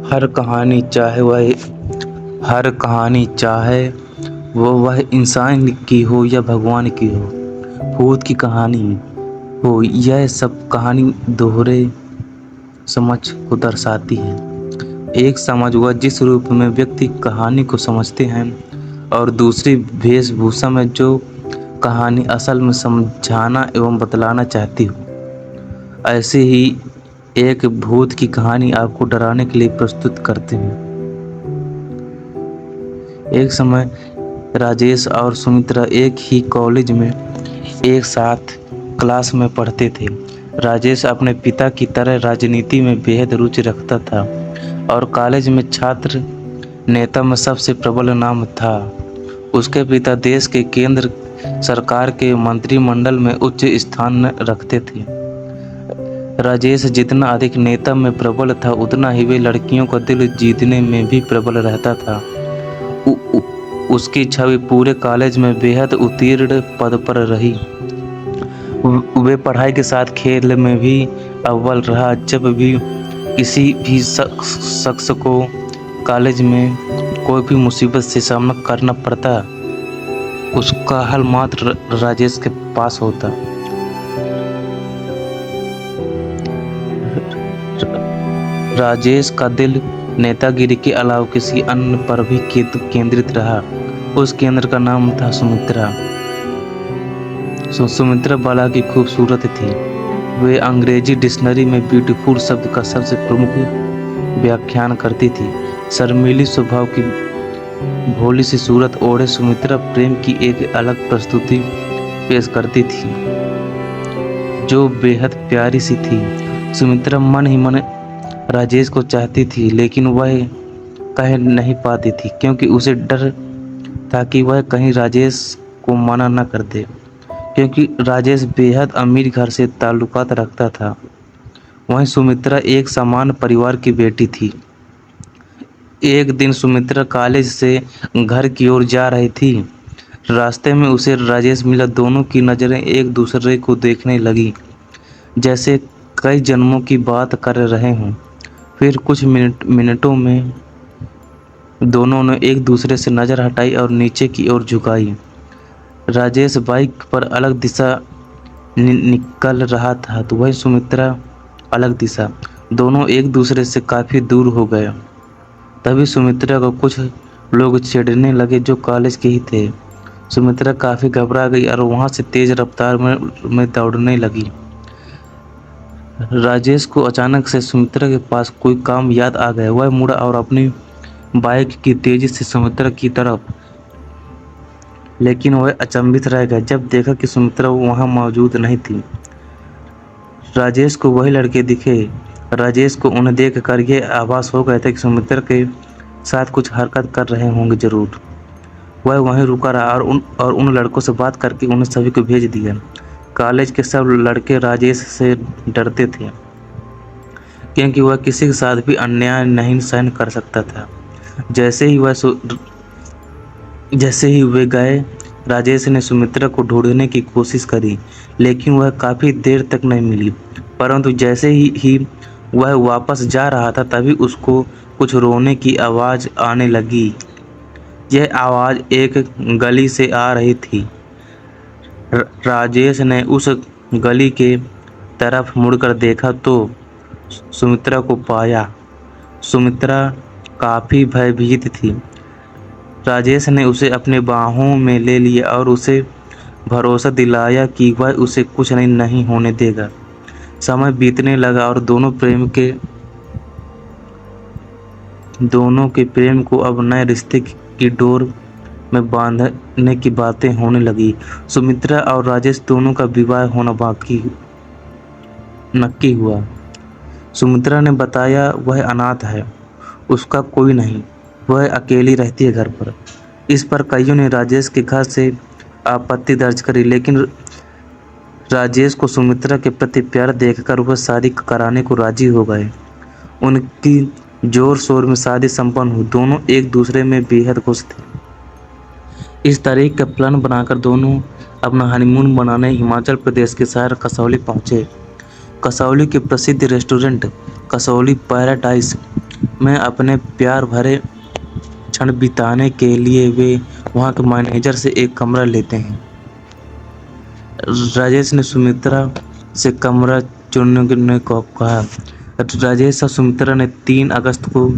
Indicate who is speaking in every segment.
Speaker 1: हर कहानी चाहे वह इंसान की हो या भगवान की हो, भूत की कहानी हो, यह सब कहानी दोहरे समझ को दर्शाती है। एक समझ वह जिस रूप में व्यक्ति कहानी को समझते हैं और दूसरी वेशभूषा में जो कहानी असल में समझाना एवं बतलाना चाहती हो। ऐसे ही एक भूत की कहानी आपको डराने के लिए प्रस्तुत करते हैं। एक समय राजेश और सुमित्रा एक ही कॉलेज में एक साथ क्लास में पढ़ते थे। राजेश अपने पिता की तरह राजनीति में बेहद रुचि रखता था और कॉलेज में छात्र नेता में सबसे प्रबल नाम था। उसके पिता देश के केंद्र सरकार के मंत्रिमंडल में उच्च स्थान रखते थे। राजेश जितना अधिक नेता में प्रबल था, उतना ही वे लड़कियों का दिल जीतने में भी प्रबल रहता था। उसकी छवि पूरे कॉलेज में बेहद उत्तीर्ण पद पर रही। वे पढ़ाई के साथ खेल में भी अव्वल रहा। जब भी किसी भी शख्स को कॉलेज में कोई भी मुसीबत से सामना करना पड़ता, उसका हल मात्र राजेश के पास होता। राजेश का दिल नेतागिरी के अलावा किसी अन्य पर भी केंद्रित रहा। उस केंद्र का नाम था सुमित्रा। सुमित्रा बाला की खूबसूरत थी। वे अंग्रेजी डिक्शनरी में ब्यूटीफुल शब्द का सबसे प्रमुख व्याख्यान करती थी। शर्मीली स्वभाव की भोली सी सूरत ओढ़े सुमित्रा प्रेम की एक अलग प्रस्तुति पेश करती थी, जो बेहद प्यारी सी थी। सुमित्रा मन ही मन राजेश को चाहती थी, लेकिन वह कह नहीं पाती थी, क्योंकि उसे डर था कि वह कहीं राजेश को मना न कर दे, क्योंकि राजेश बेहद अमीर घर से ताल्लुकात रखता था। वहीं सुमित्रा एक सामान्य परिवार की बेटी थी। एक दिन सुमित्रा कॉलेज से घर की ओर जा रही थी। रास्ते में उसे राजेश मिला। दोनों की नज़रें एक दूसरे को देखने लगी, जैसे कई जन्मों की बात कर रहे हों। फिर कुछ मिनटों में दोनों ने एक दूसरे से नज़र हटाई और नीचे की ओर झुकाई। राजेश बाइक पर अलग दिशा निकल रहा था, तो वही सुमित्रा अलग दिशा। दोनों एक दूसरे से काफ़ी दूर हो गए। तभी सुमित्रा को कुछ लोग छेड़ने लगे जो कॉलेज के ही थे। सुमित्रा काफ़ी घबरा गई और वहाँ से तेज रफ्तार में दौड़ने लगी। राजेश को अचानक से सुमित्रा के पास कोई काम याद आ गया। वह मुड़ा और अपनी बाइक की तेजी से सुमित्रा की तरफ, लेकिन वह अचंभित रह गया जब देखा कि सुमित्रा वहां मौजूद नहीं थी। राजेश को वही लड़के दिखे। राजेश को उन्हें देखकर यह आभास हो गया था कि सुमित्रा के साथ कुछ हरकत कर रहे होंगे जरूर। वह वहीं रुका रहा और उन लड़कों से बात करके उन्हें सभी को भेज दिया। कॉलेज के सब लड़के राजेश से डरते थे, क्योंकि वह किसी के साथ भी अन्याय नहीं सहन कर सकता था। जैसे ही वे गए, राजेश ने सुमित्रा को ढूंढने की कोशिश करी, लेकिन वह काफ़ी देर तक नहीं मिली। परंतु जैसे ही वह वापस जा रहा था, तभी उसको कुछ रोने की आवाज़ आने लगी। यह आवाज़ एक गली से आ रही थी। राजेश ने उस गली के तरफ मुड़कर देखा तो सुमित्रा को पाया। सुमित्रा काफ़ी भयभीत थी। राजेश ने उसे अपने बाहों में ले लिया और उसे भरोसा दिलाया कि वह उसे कुछ नहीं होने देगा। समय बीतने लगा और दोनों के प्रेम को अब नए रिश्ते की डोर में बांधने की बातें होने लगी। सुमित्रा और राजेश दोनों का विवाह होना नक्की हुआ। सुमित्रा ने बताया वह अनाथ है, उसका कोई नहीं, वह अकेली रहती है घर पर। इस पर कईयों ने राजेश के घर से आपत्ति दर्ज करी, लेकिन राजेश को सुमित्रा के प्रति प्यार देखकर वह शादी कराने को राजी हो गए। उनकी जोर शोर में शादी संपन्न हुई। दोनों एक दूसरे में बेहद खुश थे। इस तारीख का प्लान बनाकर दोनों अपना हनीमून मनाने हिमाचल प्रदेश के शहर कसौली पहुंचे। कसौली के प्रसिद्ध रेस्टोरेंट कसौली पैराडाइज में अपने प्यार भरे क्षण बिताने के लिए वे वहाँ के मैनेजर से एक कमरा लेते हैं। राजेश ने सुमित्रा से कमरा चुनने को कहा। राजेश और सुमित्रा ने 3 अगस्त को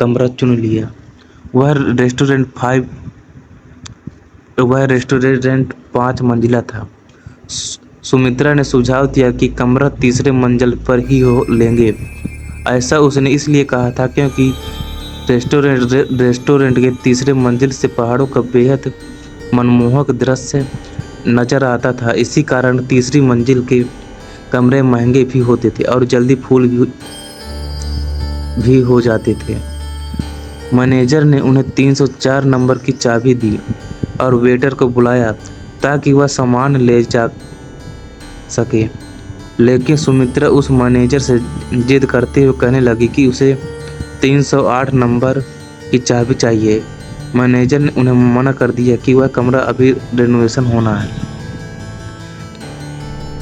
Speaker 1: कमरा चुन लिया। वह रेस्टोरेंट 5 मंजिला था। सुमित्रा ने सुझाव दिया कि कमरा तीसरे मंजिल पर ही हो लेंगे। ऐसा उसने इसलिए कहा था क्योंकि रेस्टोरेंट के तीसरे मंजिल से पहाड़ों का बेहद मनमोहक दृश्य नजर आता था। इसी कारण तीसरी मंजिल के कमरे महंगे भी होते थे और जल्दी फुल भी हो जाते थे। मैनेजर ने उन्हें 304 नंबर की चाबी दी और वेटर को बुलाया ताकि वह सामान ले जा सके। लेकिन सुमित्रा उस मैनेजर से जिद करते हुए कहने लगी कि उसे 308 नंबर की चाबी चाहिए। मैनेजर ने उन्हें मना कर दिया कि वह कमरा अभी रेनोवेशन होना है।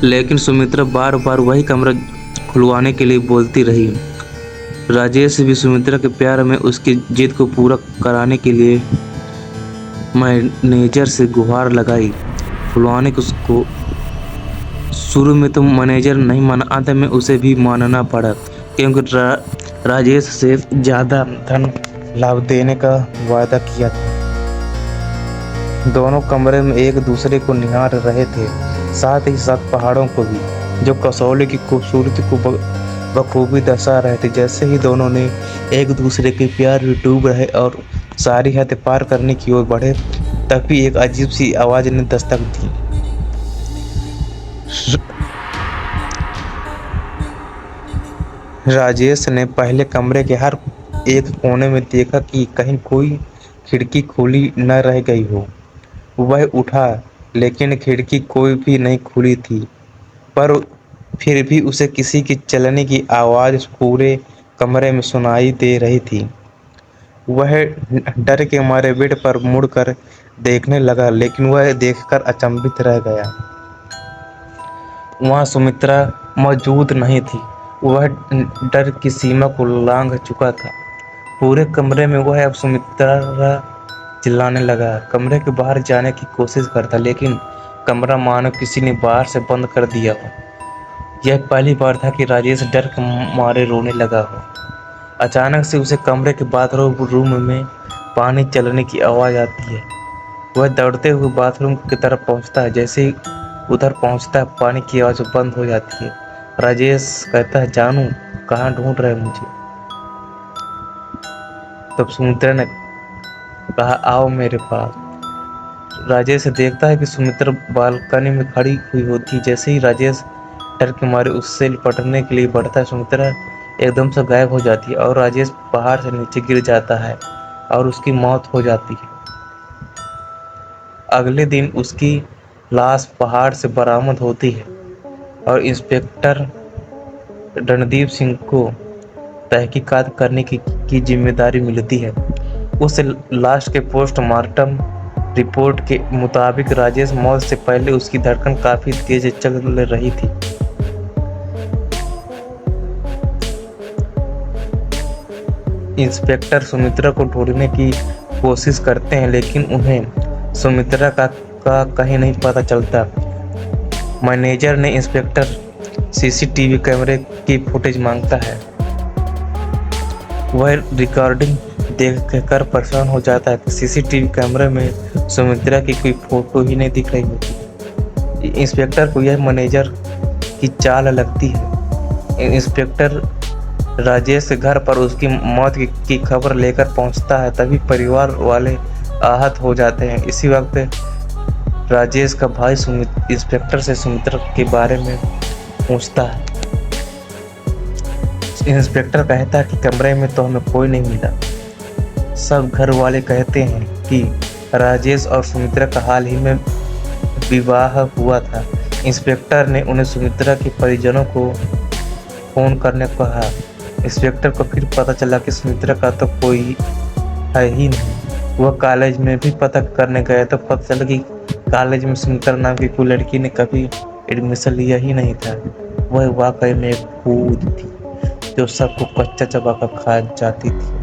Speaker 1: लेकिन सुमित्रा बार बार वही कमरा खुलवाने के लिए बोलती रही। राजेश भी सुमित्रा के प्यार में उसकी जिद को पूरा कराने के लिए मैनेजर से गुहार लगाई खुलवाने को। उसको शुरू में तो मैनेजर नहीं माना, अंत में उसे भी मानना पड़ा क्योंकि राजेश से ज़्यादा धन लाभ देने का वादा किया था। दोनों कमरे में एक दूसरे को निहार रहे थे, साथ ही साथ पहाड़ों को भी, जो कसौली की खूबसूरती को बखूबी दर्शा रहे थे। जैसे ही दोनों ने एक दूसरे के प्यार में डूब रहे और सारी हद पार करने की ओर बढ़े, तभी एक अजीब सी आवाज़ ने दस्तक दी। राजेश ने पहले कमरे के हर एक कोने में देखा कि कहीं कोई खिड़की खुली न रह गई हो। वह उठा, लेकिन खिड़की कोई भी नहीं खुली थी, पर फिर भी उसे किसी की चलने की आवाज़ पूरे कमरे में सुनाई दे रही थी। वह डर के मारे बेड पर मुड़कर देखने लगा, लेकिन वह देखकर अचंभित रह गया। वहाँ सुमित्रा मौजूद नहीं थी। वह डर की सीमा को लांघ चुका था। पूरे कमरे में वह अब सुमित्रा चिल्लाने लगा, कमरे के बाहर जाने की कोशिश करता, लेकिन कमरा मानो किसी ने बाहर से बंद कर दिया हो। यह पहली बार था कि राजेश डर के मारे रोने लगा हो। अचानक से उसे कमरे के बाथरूम में पानी चलने की आवाज़ आती है। वह दौड़ते हुए बाथरूम की तरफ पहुंचता है। जैसे ही उधर पहुंचता है, पानी की आवाज़ बंद हो जाती है। राजेश कहता है, जानू कहाँ ढूंढ रहे मुझे? तब सुमित्रा ने कहा, आओ मेरे पास। राजेश देखता है कि सुमित्रा बालकनी में खड़ी हुई होती है। जैसे ही राजेश डर के मारे उससे लिपटने के लिए बढ़ता है, सुमित्रा एकदम से गायब हो जाती है और राजेश पहाड़ से नीचे गिर जाता है और उसकी मौत हो जाती है। अगले दिन उसकी लाश पहाड़ से बरामद होती है और इंस्पेक्टर रणदीप सिंह को तहकीकात करने की जिम्मेदारी मिलती है। उस लाश के पोस्टमार्टम रिपोर्ट के मुताबिक राजेश मौत से पहले उसकी धड़कन काफी तेज चल रही थी। इंस्पेक्टर सुमित्रा को ढूंढने की कोशिश करते हैं, लेकिन उन्हें सुमित्रा का कहीं नहीं पता चलता। मैनेजर ने इंस्पेक्टर सीसीटीवी कैमरे की फुटेज मांगता है। वह रिकॉर्डिंग देखकर परेशान हो जाता है कि सीसीटीवी कैमरे में सुमित्रा की कोई फोटो ही नहीं दिख रही होती। इंस्पेक्टर को यह मैनेजर की चाल लगती है। इंस्पेक्टर राजेश के घर पर उसकी मौत की खबर लेकर पहुंचता है। तभी परिवार वाले आहत हो जाते हैं। इसी वक्त राजेश का भाई इंस्पेक्टर से सुमित्रा के बारे में पूछता है। इंस्पेक्टर कहता है कि कमरे में तो हमें कोई नहीं मिला। सब घर वाले कहते हैं कि राजेश और सुमित्रा का हाल ही में विवाह हुआ था। इंस्पेक्टर ने उन्हें सुमित्रा के परिजनों को फोन करने को कहा। इंस्पेक्टर को फिर पता चला कि सुमित्रा का तो कोई है ही नहीं। वह कॉलेज में भी पता करने गए तो पता चला कि कॉलेज में सुमित्रा नाम की कोई लड़की ने कभी एडमिशन लिया ही नहीं था। वह वाकई में एक भूत थी। जो सबको कच्चा चबाकर खा जाती थी।